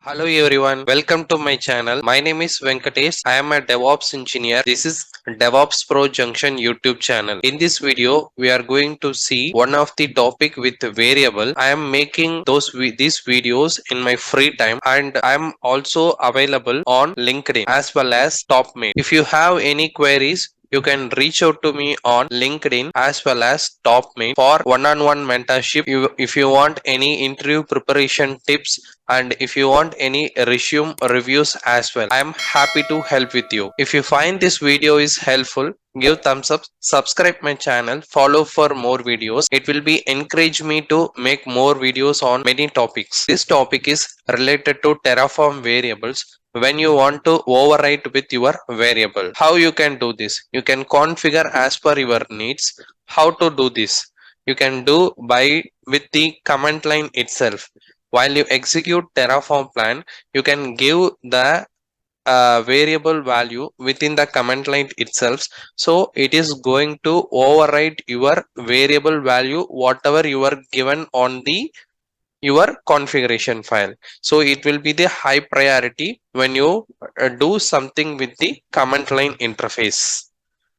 Hello everyone, welcome to my channel. My name is Venkatesh. I am a DevOps engineer. This is DevOps Pro Junction YouTube channel. In this video, we are going to see one of the topic with variable. I am making these videos in my free time, and I am also available on LinkedIn as well as TopMate. If you have any queries, you can reach out to me on LinkedIn as well as TopMate for one-on-one mentorship. If you want any interview preparation tips, and if you want any resume reviews as well, I am happy to help with you. If you find this video is helpful, give thumbs up, subscribe my channel, follow for more videos. It will be encourage me to make more videos on many topics. This topic is related to Terraform variables. When you want to overwrite with your variable, how you can do this? You can configure as per your needs. How to do this? You can do by with the command line itself. While you execute Terraform plan, you can give the variable value within the command line itself. So it is going to override your variable value whatever you are given on the your configuration file. So it will be the high priority when you do something with the command line interface.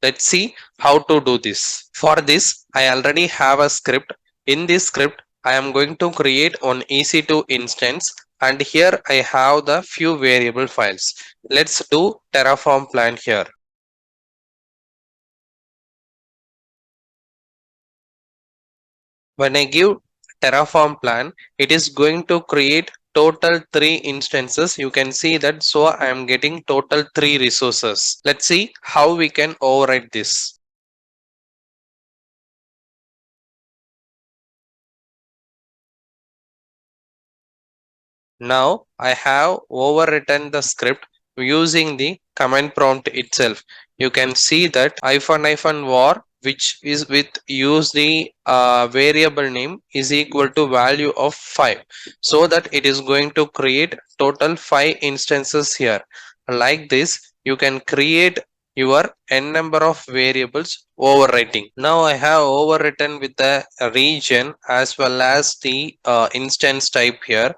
Let's see how to do this. For this, I already have a script. In this script, I am going to create one EC2 instance, and here I have the few variable files. Let's do Terraform plan here. When I give Terraform plan, it is going to create total 3 instances. You can see that, so I am getting total 3 resources. Let's see how we can override this. Now I have overwritten the script using the command prompt itself. You can see that -var, which is with use the variable name, is equal to value of 5, so that it is going to create total 5 instances here. Like this, you can create your n number of variables overwriting. Now I have overwritten with the region as well as the instance type here.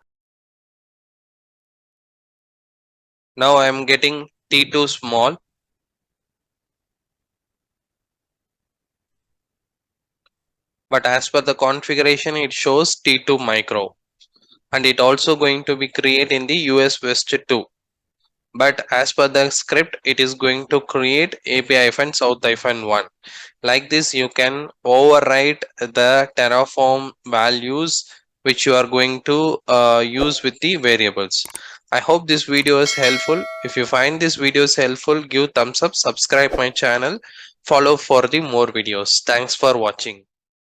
Now I am getting T2 small, but as per the configuration it shows T2 micro, and it also going to be create in the US West 2. But as per the script, it is going to create AP-South-1. Like this, you can overwrite the Terraform values which you are going to use with the variables. I hope this video is helpful. If you find this video is helpful, give thumbs up, subscribe my channel, follow for the more videos. Thanks for watching.